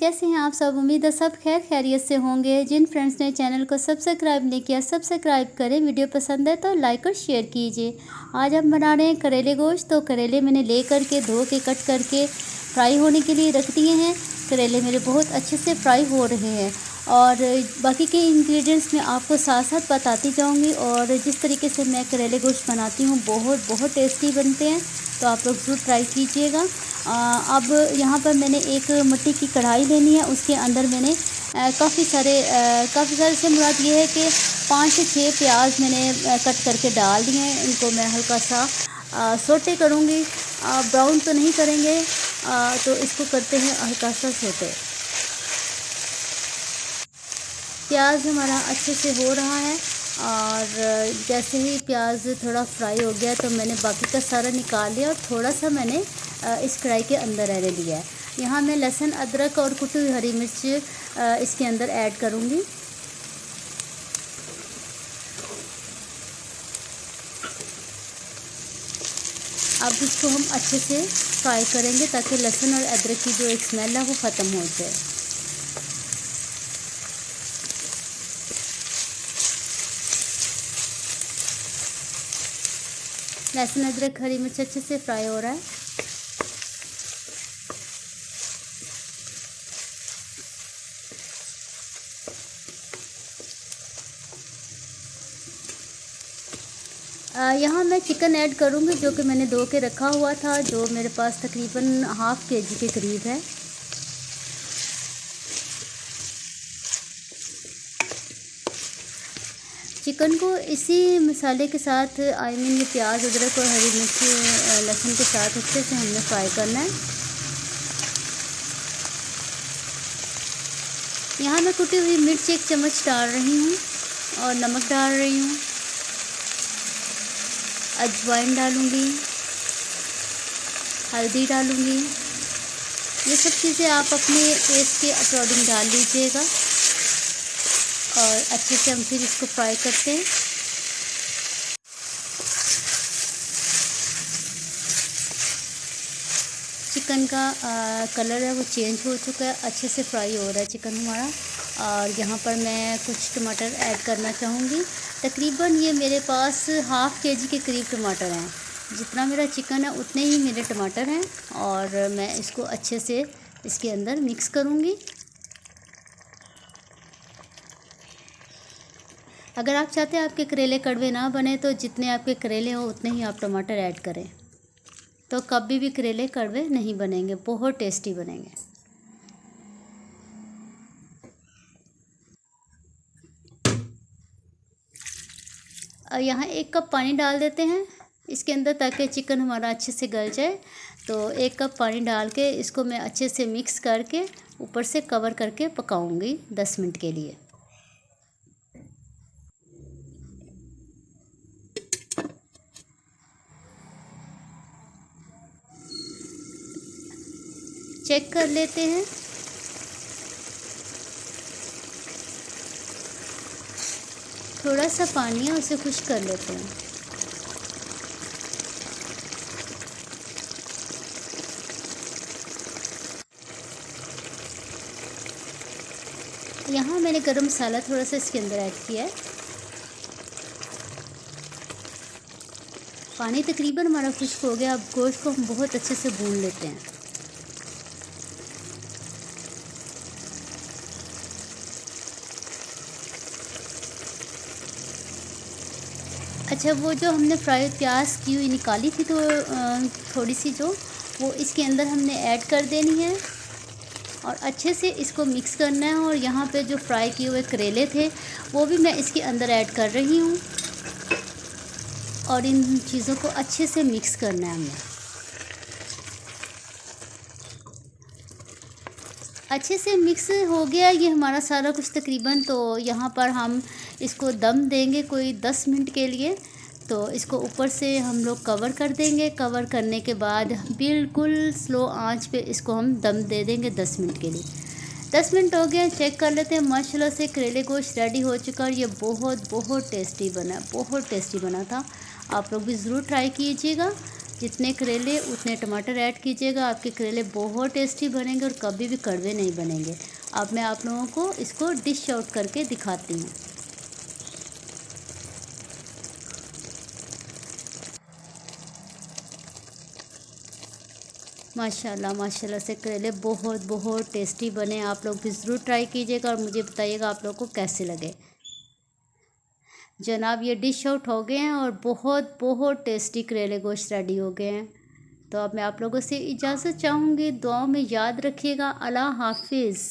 कैसे हैं आप सब। उम्मीद है सब खैर खैरियत से होंगे। जिन फ्रेंड्स ने चैनल को सब्सक्राइब नहीं किया सब्सक्राइब करें। वीडियो पसंद है तो लाइक और शेयर कीजिए। आज हम बना रहे हैं करेले गोश्त। तो करेले मैंने ले करके धो के कट करके फ्राई होने के लिए रख दिए हैं। करेले मेरे बहुत अच्छे से फ्राई हो रहे हैं और बाकी के इंग्रेडिएंट्स मैं आपको साथ साथ बताती जाऊंगी। और जिस तरीके से मैं करेले गोश्त बनाती हूँ बहुत टेस्टी बनते हैं, तो आप लोग ज़रूर ट्राई कीजिएगा। अब यहाँ पर मैंने एक मिट्टी की कढ़ाई लेनी है। उसके अंदर मैंने काफ़ी सारे से मुराद ये है कि 5 से 6 प्याज मैंने कट करके डाल दिए हैं। इनको मैं हल्का सा सोटे करूँगी, ब्राउन तो नहीं करेंगे, तो इसको करते हैं हल्का सा सोटे। प्याज हमारा अच्छे से हो रहा है और जैसे ही प्याज थोड़ा फ्राई हो गया तो मैंने बाकी का सारा निकाल लिया और थोड़ा सा मैंने इस कढ़ाई के अंदर रहने दिया है। यहाँ मैं लहसुन अदरक और कुटी हुई हरी मिर्च इसके अंदर ऐड करूँगी। अब इसको हम अच्छे से फ्राई करेंगे ताकि लहसुन और अदरक की जो एक स्मेल है वो ख़त्म हो जाए। लहसुन अदरक हरी मिर्च अच्छे से फ्राई हो रहा है। यहाँ मैं चिकन ऐड करूँगी जो कि मैंने धो के रखा हुआ था, जो मेरे पास तकरीबन ½ kg के करीब है। चिकन को इसी मसाले के साथ ये प्याज अदरक और हरी मिर्च लहसुन के साथ अच्छे से हमने फ्राई करना है। यहाँ मैं कुटी हुई मिर्च 1 चम्मच डाल रही हूँ और नमक डाल रही हूँ, अजवाइन डालूँगी, हल्दी डालूँगी। ये सब चीज़ें आप अपने टेस्ट के अकॉर्डिंग डाल लीजिएगा और अच्छे से हम फिर इसको फ्राई करते हैं। चिकन का कलर है वो चेंज हो चुका है, अच्छे से फ्राई हो रहा है चिकन हमारा। और यहाँ पर मैं कुछ टमाटर ऐड करना चाहूँगी। तकरीबन ये मेरे पास ½ kg के करीब टमाटर हैं। जितना मेरा चिकन है उतने ही मेरे टमाटर हैं और मैं इसको अच्छे से इसके अंदर मिक्स करूँगी। अगर आप चाहते हैं आपके करेले कड़वे ना बने तो जितने आपके करेले हो उतने ही आप टमाटर ऐड करें, तो कभी भी करेले कड़वे नहीं बनेंगे, बहुत टेस्टी बनेंगे। यहाँ 1 कप पानी डाल देते हैं इसके अंदर ताकि चिकन हमारा अच्छे से गल जाए। तो 1 कप पानी डाल के इसको मैं अच्छे से मिक्स करके ऊपर से कवर करके पकाऊंगी 10 मिनट के लिए। चेक कर लेते हैं। थोड़ा सा पानी है उसे खुश्क कर लेते हैं। यहाँ मैंने गरम मसाला थोड़ा सा इसके अंदर ऐड किया है। पानी तकरीबन हमारा खुश्क हो गया। अब गोश्त को हम बहुत अच्छे से भून लेते हैं। अच्छा, वो जो हमने फ्राई प्याज की हुई निकाली थी तो थोड़ी सी जो वो इसके अंदर हमने ऐड कर देनी है और अच्छे से इसको मिक्स करना है। और यहाँ पे जो फ्राई किए हुए करेले थे वो भी मैं इसके अंदर ऐड कर रही हूँ और इन चीज़ों को अच्छे से मिक्स करना है हमें। अच्छे से मिक्स हो गया ये हमारा सारा कुछ तकरीबन। तो यहाँ पर हम इसको दम देंगे कोई 10 मिनट के लिए। तो इसको ऊपर से हम लोग कवर कर देंगे। कवर करने के बाद बिल्कुल स्लो आंच पे इसको हम दम दे देंगे 10 मिनट के लिए। 10 मिनट हो गया, चेक कर लेते हैं। माशाल्लाह से करेले गोश्त रेडी हो चुका और ये बहुत टेस्टी बना, बहुत टेस्टी बना था। आप लोग भी ज़रूर ट्राई कीजिएगा। जितने करेले उतने टमाटर ऐड कीजिएगा। आपके करेले बहुत टेस्टी बनेंगे और कभी भी कड़वे नहीं बनेंगे। अब मैं आप लोगों को इसको डिश आउट करके दिखाती हूँ। माशाल्लाह माशाल्लाह से करेले बहुत बहुत टेस्टी बने। आप लोग भी ज़रूर ट्राई कीजिएगा और मुझे बताइएगा आप लोग को कैसे लगे। जनाब ये डिश आउट हो गए हैं और बहुत बहुत टेस्टी करेले गोश्त रेडी हो गए हैं। तो अब मैं आप लोगों से इजाज़त चाहूँगी। दुआओं में याद रखिएगा। अल्लाह हाफिज़।